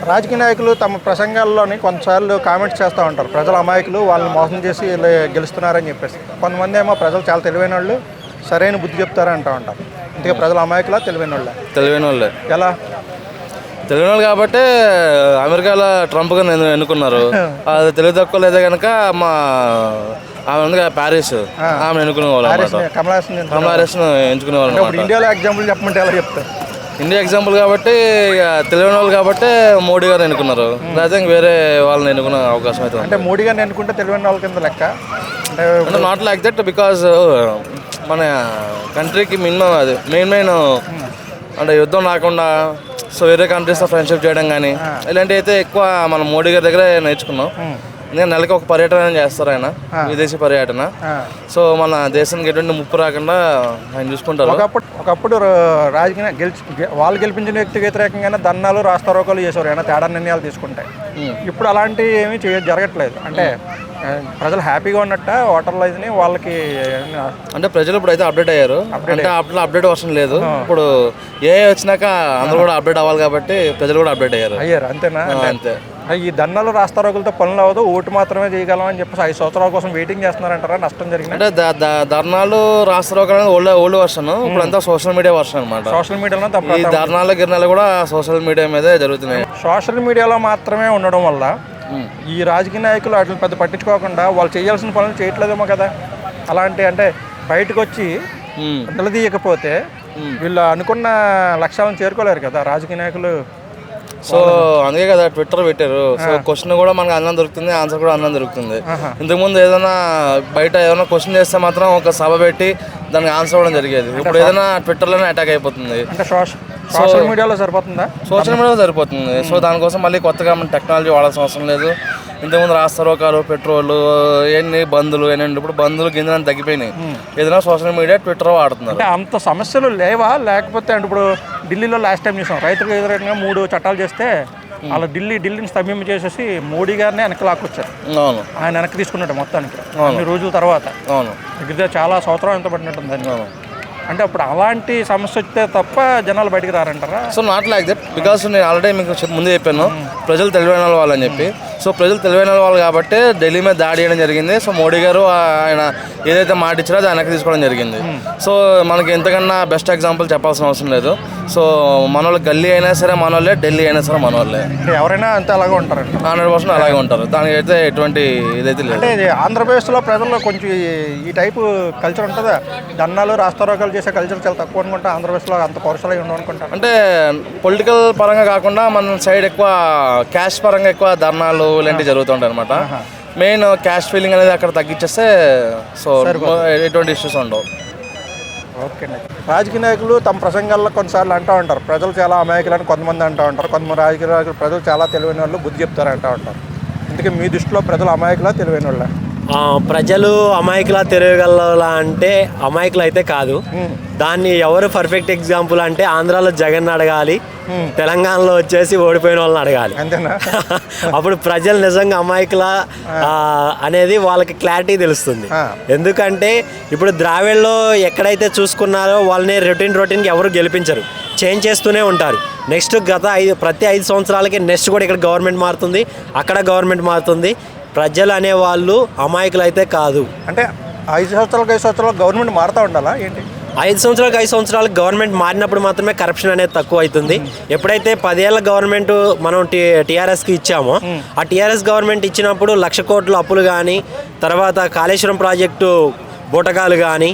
రాజకీయ నాయకులు తమ ప్రసంగాల్లోని కొంతసార్లు కామెంట్స్ చేస్తూ ఉంటారు, ప్రజల అమాయకులు వాళ్ళని మోసం చేసి గెలుస్తున్నారని చెప్పేసి. కొంతమంది ఏమో ప్రజలు చాలా తెలివైన వాళ్ళు, సరైన బుద్ధి చెప్తారని అంటూ ఉంటారు. ఇందుకే ప్రజల అమాయకులా తెలివైన వాళ్ళే? తెలివైన వాళ్ళే. ఎలా? తెలివైన వాళ్ళు కాబట్టి అమెరికాలో ట్రంప్ గారు ఎన్నుకున్నారు. అది తెలివి తక్కువ లేదా కనుక మా ఆమె ఉంది కదా ప్యారిస్, ఆమె ఎన్నుకునే వాళ్ళు, కమలా హారిస్ ఎంచుకునే వాళ్ళు. ఇండియాలో ఎగ్జాంపుల్ చెప్పమంటే ఎలా చెప్తారు? ఇండియా ఎగ్జాంపుల్ కాబట్టి తెలివైన వాళ్ళు కాబట్టి మోడీ గారు ఎన్నుకున్నారు, లేకపోతే వేరే వాళ్ళని ఎన్నుకునే అవకాశం అయితే. అంటే మోడీ గారిని ఎన్నుకుంటే తెలివైన వాళ్ళ కింద లెక్క? అంటే నాట్ లైక్ దట్, బికాజ్ మన కంట్రీకి మినిమం అది మెయిన్ అంటే యుద్ధం రాకుండా సో వేరే కంట్రీస్తో ఫ్రెండ్షిప్ చేయడం కానీ ఇలాంటివి అయితే ఎక్కువ మనం మోడీ గారి దగ్గర నేర్చుకున్నాం. నేను నెలకి ఒక పర్యటన చేస్తారు ఆయన, విదేశీ పర్యటన. సో మన దేశానికి ఎటువంటి ముప్పు రాకుండా ఆయన చూసుకుంటారు. ఒకప్పుడు రాజకీయ వాళ్ళు గెలిపించిన వ్యక్తికి వ్యతిరేకంగానే ధర్నాలు రాస్తారోకోలు చేసేవారు ఏమైనా తేడా నిర్ణయాలు తీసుకుంటాయి. ఇప్పుడు అలాంటివి ఏమీ జరగట్లేదు. అంటే ప్రజలు హ్యాపీగా ఉన్నట్ట ఓటర్లు అయితే వాళ్ళకి? అంటే ప్రజలు ఇప్పుడు అయితే అప్డేట్ అయ్యారు. అంటే అప్డేట్ వర్షన్ లేదు. ఇప్పుడు ఏ వచ్చినాక అందరూ కూడా అప్డేట్ అవ్వాలి కాబట్టి ప్రజలు కూడా అప్డేట్ అయ్యారు. అంతేనా? అంతే. ఈ ధర్నాలు రాస్తారోకులతో పనులు అవ్వదు, ఓటు మాత్రమే చేయగలం అని చెప్పి 5 సంవత్సరాల కోసం వెయిటింగ్ చేస్తున్నారంటారా? నష్టం జరిగింది అంటే ధర్నాలు రాస్తారోకలు ఓల్డ్ వర్షన్, ఇప్పుడు అంతా సోషల్ మీడియా వర్షన్ అనమాట. సోషల్ మీడియాలో ఈ ధర్నాలు గిర్నాలు కూడా సోషల్ మీడియా మీదే జరుగుతున్నాయి. సోషల్ మీడియాలో మాత్రమే ఉండడం వల్ల ఈ రాజకీయ నాయకులు వాటిని పెద్ద పట్టించుకోకుండా వాళ్ళు చేయాల్సిన పనులు చేయట్లేదేమో కదా. అలాంటి అంటే బయటకు వచ్చి నిలదీయకపోతే వీళ్ళు అనుకున్న లక్ష్యాలను చేరుకోలేరు కదా రాజకీయ నాయకులు. సో అందుకే కదా ట్విట్టర్ పెట్టారు. సో క్వశ్చన్ కూడా మనకు అన్నం దొరుకుతుంది, ఆన్సర్ కూడా అన్నం దొరుకుతుంది. ఇంతకుముందు ఏదైనా బయట ఏదైనా క్వశ్చన్ చేస్తే మాత్రం ఒక సభ పెట్టి దానికి ఆన్సర్ ఇవ్వడం జరిగేది. ఇప్పుడు ఏదైనా ట్విట్టర్లోనే అటాక్ అయిపోతుంది. సోషల్ మీడియాలో సరిపోతుందా? సోషల్ మీడియాలో సరిపోతుంది. సో దానికోసం మళ్ళీ కొత్తగా మన టెక్నాలజీ వాడాల్సిన అవసరం లేదు. ఇంతకుముందు రాస్తారోకాలు, పెట్రోల్, ఎన్ని బంధులు ఏంటంటే ఇప్పుడు బంధులు గింజలు తగ్గిపోయినాయి. ఏదైనా సోషల్ మీడియా ట్విట్టర్ వాడుతున్నారు. అంటే అంత సమస్యలు లేవా? లేకపోతే అంటే ఇప్పుడు ఢిల్లీలో లాస్ట్ టైం చూసాం, రైతులకు వ్యతిరేకంగా 3 చట్టాలు చేస్తే అలా ఢిల్లీని స్తంభింప చేసేసి మోడీ గారిని వెనక్కి లాక్కొచ్చారు. అవును, ఆయన వెనక్కి తీసుకున్నట్టు మొత్తానికి కొన్ని రోజుల తర్వాత. అవును, దగ్గర చాలా సంవత్సరం ఎంత పడినట్టుంది దాన్ని. అంటే అప్పుడు అలాంటి సమస్య వస్తే తప్ప జనాలు బయటికి రారంటారా? So not like that, because నేను ఆల్రెడీ మీకు ముందే చెప్పాను ప్రజలు తెలివైన వాళ్ళు అని చెప్పి. సో ప్రజలు తెలివైన వాళ్ళు కాబట్టి ఢిల్లీ మీద దాడి చేయడం జరిగింది. సో మోడీ గారు ఆయన ఏదైతే మాట ఇచ్చారో అది వెనక్కి తీసుకోవడం జరిగింది. సో మనకి ఎంతకన్నా బెస్ట్ ఎగ్జాంపుల్ చెప్పాల్సిన అవసరం లేదు. సో మన వాళ్ళు గల్లీ అయినా సరే మన వాళ్ళే, ఢిల్లీ అయినా సరే మన వాళ్ళే, ఎవరైనా అంతే అలాగే ఉంటారు. 100% అలాగే ఉంటారు. దానికి అయితే ఎటువంటి ఇదైతే లేదు. అంటే ఆంధ్రప్రదేశ్లో ప్రజల్లో కొంచెం ఈ టైపు కల్చర్ ఉంటుందా? ధర్నాలు రాస్తారోకాలు చేసే కల్చర్ చాలా తక్కువ అనుకుంటా. ఆంధ్రప్రదేశ్లో అంత పౌరుషాలు ఉండవు అనుకుంటా. అంటే పొలిటికల్ పరంగా కాకుండా మన సైడ్ ఎక్కువ క్యాష్ పరంగా ఎక్కువ ధర్నాలు ఇలాంటివి జరుగుతుంటాయి అనమాట. మెయిన్ క్యాష్ ఫీలింగ్ అనేది అక్కడ తగ్గించేస్తే సో ఎటువంటి ఇష్యూస్ ఉండవు. ఓకే అండి. రాజకీయ నాయకులు తమ ప్రసంగాల్లో కొన్నిసార్లు అంటూ ఉంటారు ప్రజలు చాలా అమాయకులని కొంతమంది అంటూ ఉంటారు. కొంతమంది రాజకీయ నాయకులు ప్రజలు చాలా తెలివైన వాళ్ళు, బుద్ధి చెప్తారు అంటూ ఉంటారు. ఇందుకే మీ దృష్టిలో ప్రజలు అమాయకులా తెలివైన వాళ్ళ? ప్రజలు అమాయకులా తెలియగల అంటే అమాయకులు అయితే కాదు. దాన్ని ఎవరు పర్ఫెక్ట్ ఎగ్జాంపుల్ అంటే ఆంధ్రాలో జగన్ అడగాలి, తెలంగాణలో వచ్చేసి ఓడిపోయిన వాళ్ళని అడగాలి. అంతేనా? అప్పుడు ప్రజలు నిజంగా అమాయకుల అనేది వాళ్ళకి క్లారిటీ తెలుస్తుంది. ఎందుకంటే ఇప్పుడు ద్రావిడ్లో ఎక్కడైతే చూసుకున్నారో వాళ్ళని రొటీన్కి ఎవరు గెలిపించరు, చేంజ్ చేస్తూనే ఉంటారు. నెక్స్ట్ ప్రతి 5 సంవత్సరాలకి నెక్స్ట్ కూడా ఇక్కడ గవర్నమెంట్ మారుతుంది, అక్కడ గవర్నమెంట్ మారుతుంది. ప్రజలు అనేవాళ్ళు అమాయకులు అయితే కాదు. అంటే 5 సంవత్సరాలకు గవర్నమెంట్ మారుతూ ఉండాలా ఏంటి? 5 సంవత్సరాలకు గవర్నమెంట్ మారినప్పుడు మాత్రమే కరప్షన్ అనేది తక్కువ అవుతుంది. ఎప్పుడైతే 10 ఏళ్ళ గవర్నమెంట్ మనం టీఆర్ఎస్కి ఇచ్చామో, ఆ టీఆర్ఎస్ గవర్నమెంట్ ఇచ్చినప్పుడు 1,00,000 కోట్ల అప్పులు కానీ, తర్వాత కాళేశ్వరం ప్రాజెక్టు బూటకాలు కానీ,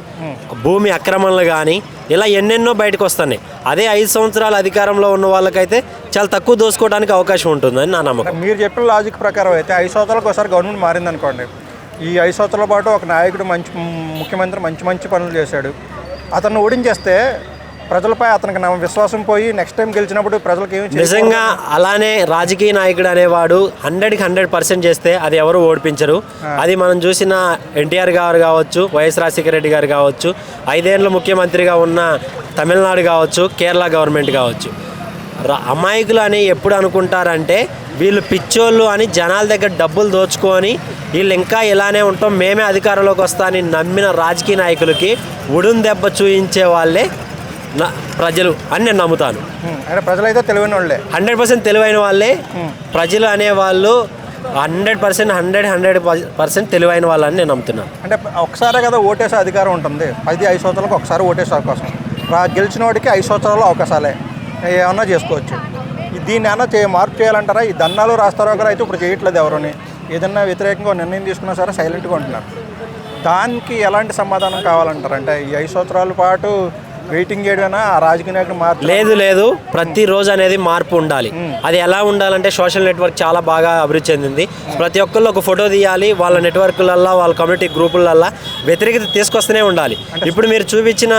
భూమి అక్రమణలు కానీ, ఇలా ఎన్నెన్నో బయటకు వస్తున్నాయి. అదే 5 సంవత్సరాల అధికారంలో ఉన్న వాళ్ళకైతే చాలా తక్కువ దోసుకోవడానికి అవకాశం ఉంటుందని నా నమ్మకం. మీరు చెప్పిన లాజిక్ ప్రకారం అయితే 5 సంవత్సరాలకు ఒకసారి గవర్నమెంట్ మారిందనుకోండి, ఈ 5 సంవత్సరాల పాటు ఒక నాయకుడు ముఖ్యమంత్రి మంచి పనులు చేశాడు, అతన్ని ఓడించేస్తే ప్రజలపై అతనికి విశ్వాసం పోయి నెక్స్ట్ టైం గెలిచినప్పుడు ప్రజలకు ఏమి నిజంగా అలానే రాజకీయ నాయకుడు అనేవాడు 100కి 100% చేస్తే అది ఎవరు ఓడిపించరు. అది మనం చూసిన ఎన్టీఆర్ గారు కావచ్చు, వైఎస్ రాజశేఖర రెడ్డి గారు కావచ్చు, 5 ఏళ్ళు ముఖ్యమంత్రిగా ఉన్న తమిళనాడు కావచ్చు, కేరళ గవర్నమెంట్ కావచ్చు. అమాయకులు అని ఎప్పుడు అనుకుంటారంటే వీళ్ళు పిచ్చోళ్ళు అని జనాల దగ్గర డబ్బులు దోచుకొని వీళ్ళు ఇంకా ఇలానే ఉంటాం, మేమే అధికారంలోకి వస్తా అని నమ్మిన రాజకీయ నాయకులకి ఉడుం దెబ్బ చూయించే వాళ్ళే ప్రజలు అని నేను నమ్ముతాను. అంటే ప్రజలైతే తెలివైన వాళ్ళే, 100% తెలివైన వాళ్ళే ప్రజలు అనేవాళ్ళు. 100% తెలివైన వాళ్ళని నేను నమ్ముతున్నాను. అంటే ఒకసారే కదా ఓటేసే అధికారం ఉంటుంది, 5 సంవత్సరాలకు ఒకసారి ఓటేసే అవకాశం. గెలిచిన వాడికి 5 సంవత్సరాలు అవకాశాలే, ఏమన్నా చేసుకోవచ్చు. దీన్ని ఏమన్నా మార్పు చేయాలంటారా? ఈ దన్నాలు రాస్తారోకలు అయితే ఇప్పుడు చేయట్లేదు ఎవరుని. ఏదన్నా వ్యతిరేకంగా నిర్ణయం తీసుకున్నా సరే సైలెంట్గా ఉంటున్నారు. దానికి ఎలాంటి సమాధానం కావాలంటారు? అంటే ఈ 5 సంవత్సరాల పాటు వెయిటింగ్ చేయడమేనా ఆ రాజకీయ నాయకులు మార్పు? లేదు, ప్రతిరోజు అనేది మార్పు ఉండాలి. అది ఎలా ఉండాలంటే సోషల్ నెట్వర్క్ చాలా బాగా అభివృద్ధి చెందింది. ప్రతి ఒక్కళ్ళు ఒక ఫోటో తీయాలి, వాళ్ళ నెట్వర్క్లల్లో వాళ్ళ కమ్యూనిటీ గ్రూపులల్లో వ్యతిరేకత తీసుకొస్తూనే ఉండాలి. ఇప్పుడు మీరు చూపించిన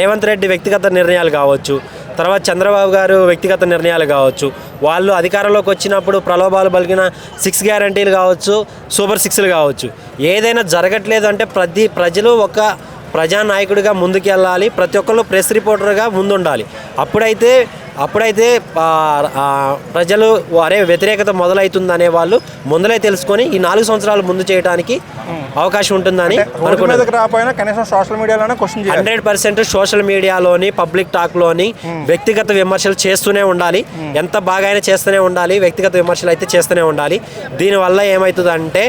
రేవంత్ రెడ్డి వ్యక్తిగత నిర్ణయాలు కావచ్చు, తర్వాత చంద్రబాబు గారు వ్యక్తిగత నిర్ణయాలు కావచ్చు, వాళ్ళు అధికారంలోకి వచ్చినప్పుడు ప్రలోభాలు పలికిన 6 గ్యారంటీలు కావచ్చు, సూపర్ 6లు కావచ్చు, ఏదైనా జరగట్లేదు అంటే ప్రజలు ఒక ప్రజానాయకుడిగా ముందుకెళ్ళాలి. ప్రతి ఒక్కళ్ళు ప్రెస్ రిపోర్టర్గా ముందుండాలి. అప్పుడైతే ప్రజలు వ్యతిరేకత మొదలవుతుందనే వాళ్ళు ముందలే తెలుసుకొని ఈ 4 సంవత్సరాలు ముందు చేయడానికి అవకాశం ఉంటుందని అనుకుంటున్నాను. కనీసం సోషల్ మీడియాలోనే 100% సోషల్ మీడియాలోని పబ్లిక్ టాక్లోని వ్యక్తిగత విమర్శలు చేస్తూనే ఉండాలి. ఎంత బాగా అయినా చేస్తూనే ఉండాలి, వ్యక్తిగత విమర్శలు అయితే చేస్తూనే ఉండాలి. దీనివల్ల ఏమవుతుందంటే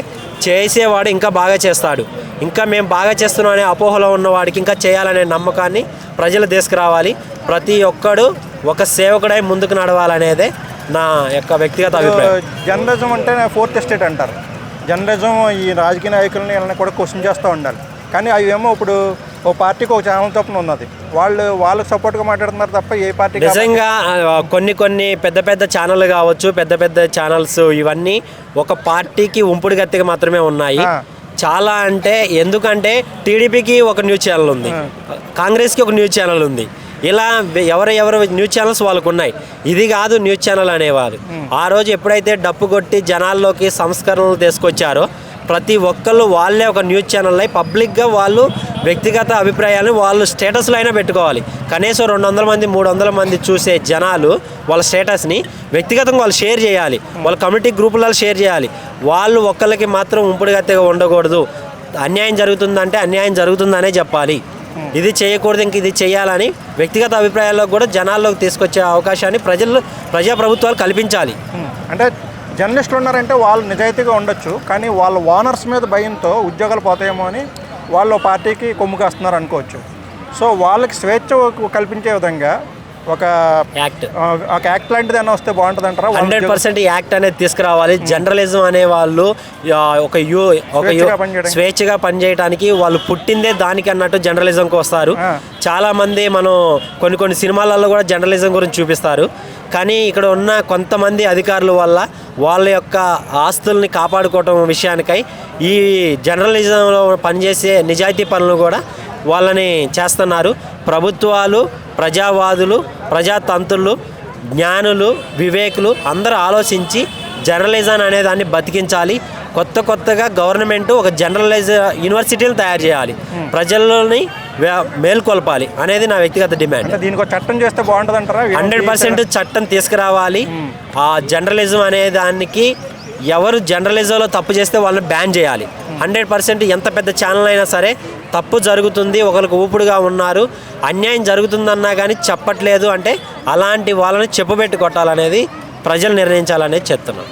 చేసేవాడు ఇంకా బాగా చేస్తాడు. ఇంకా మేము బాగా చేస్తున్నాం అనే అపోహలో ఉన్నవాడికి ఇంకా చేయాలనే నమ్మకాన్ని ప్రజలు తీసుకురావాలి. ప్రతి ఒక్కడు ఒక సేవకుడై ముందుకు నడవాలనేదే నా యొక్క వ్యక్తిగత అభిప్రాయం. జర్నలిజం అంటే 4th ఎస్టేట్ అంటారు. జర్నలిజం ఈ రాజకీయ నాయకులని ఇలా కూడా క్వశ్చన్ చేస్తూ ఉండాలి. కానీ అవి ఏమో ఇప్పుడు ఓ పార్టీకి ఒక ఛానల్ తప్పున ఉన్నది, వాళ్ళకి సపోర్ట్గా మాట్లాడుతున్నారు తప్ప ఏ పార్టీ. నిజంగా కొన్ని పెద్ద ఛానళ్ళు కావచ్చు, పెద్ద ఛానల్స్ ఇవన్నీ ఒక పార్టీకి ఉంపుడు గత్తిగా మాత్రమే ఉన్నాయి. చాలా అంటే ఎందుకంటే టీడీపీకి ఒక న్యూస్ ఛానల్ ఉంది, కాంగ్రెస్కి ఒక న్యూస్ ఛానల్ ఉంది. ఇలా ఎవరు న్యూస్ ఛానల్స్ వాళ్ళకు ఉన్నాయి. ఇది కాదు న్యూస్ ఛానల్ అనేవారు. ఆ రోజు ఎప్పుడైతే డప్పు కొట్టి జనాల్లోకి సంస్కరణలు తీసుకొచ్చారో ప్రతి ఒక్కళ్ళు వాళ్ళే ఒక న్యూస్ ఛానల్ అయి పబ్లిక్గా వాళ్ళు వ్యక్తిగత అభిప్రాయాలను వాళ్ళు స్టేటస్లో అయినా పెట్టుకోవాలి. కనీసం 200 మంది 300 మంది చూసే జనాలు వాళ్ళ స్టేటస్ని వ్యక్తిగతంగా వాళ్ళు షేర్ చేయాలి, వాళ్ళ కమ్యూనిటీ గ్రూపులలో షేర్ చేయాలి. వాళ్ళు ఒక్కళ్ళకి మాత్రం ఉంపుడుగత్తెగా ఉండకూడదు. అన్యాయం జరుగుతుందంటే అన్యాయం జరుగుతుందనే చెప్పాలి. ఇది చేయకూడదు, ఇంక ఇది చేయాలని వ్యక్తిగత అభిప్రాయాల్లో కూడా జనాల్లోకి తీసుకొచ్చే అవకాశాన్ని ప్రజాప్రభుత్వాలు కల్పించాలి. అంటే జర్నలిస్టులు ఉన్నారంటే వాళ్ళు నిజాయితీగా ఉండొచ్చు, కానీ వాళ్ళ ఓనర్స్ మీద భయంతో ఉద్యోగాలు పోతాయేమో అని వాళ్ళు పార్టీకి కొమ్ము కాస్తున్నారు అనుకోవచ్చు. సో వాళ్ళకి స్వేచ్ఛ కల్పించే విధంగా ఒక యాక్ట్ లాంటిది అయినా వస్తే బాగుంటుంది అంటారా? 100% యాక్ట్ అనేది తీసుకురావాలి. జర్నలిజం అనే వాళ్ళు ఒక స్వేచ్ఛగా పనిచేయడానికి వాళ్ళు పుట్టిందే దానికి అన్నట్టు జర్నలిజంకి వస్తారు. చాలామంది మనం కొన్ని సినిమాలలో కూడా జర్నలిజం గురించి చూపిస్తారు. కానీ ఇక్కడ ఉన్న కొంతమంది అధికారుల వల్ల వాళ్ళ యొక్క ఆస్తుల్ని కాపాడుకోవటం విషయానికై ఈ జర్నలిజంలో పనిచేసే నిజాయితీ పనులు కూడా వాళ్ళని చేస్తున్నారు. ప్రభుత్వాలు, ప్రజావాదులు, ప్రజాతంత్రులు, జ్ఞానులు, వివేకులు అందరూ ఆలోచించి జర్నలిజం అనే దాన్ని బతికించాలి. కొత్తగా గవర్నమెంట్ ఒక యూనివర్సిటీలు తయారు చేయాలి, ప్రజల్లోని మేల్కొల్పాలి అనేది నా వ్యక్తిగత డిమాండ్. దీనికి ఒక చట్టం చేస్తే బాగుంటుంది అంటారా? 100% చట్టం తీసుకురావాలి. ఆ జర్నలిజం అనే దానికి ఎవరు జర్నలిజంలో తప్పు చేస్తే వాళ్ళని బ్యాన్ చేయాలి. 100% ఎంత పెద్ద ఛానల్ అయినా సరే తప్పు జరుగుతుంది, ఒకరికి ఊపుడుగా ఉన్నారు, అన్యాయం జరుగుతుందన్నా కానీ చెప్పట్లేదు అంటే అలాంటి వాళ్ళని చెప్పుబెట్టి కొట్టాలనేది ప్రజలు నిర్ణయించాలనేది చెప్తున్నాను.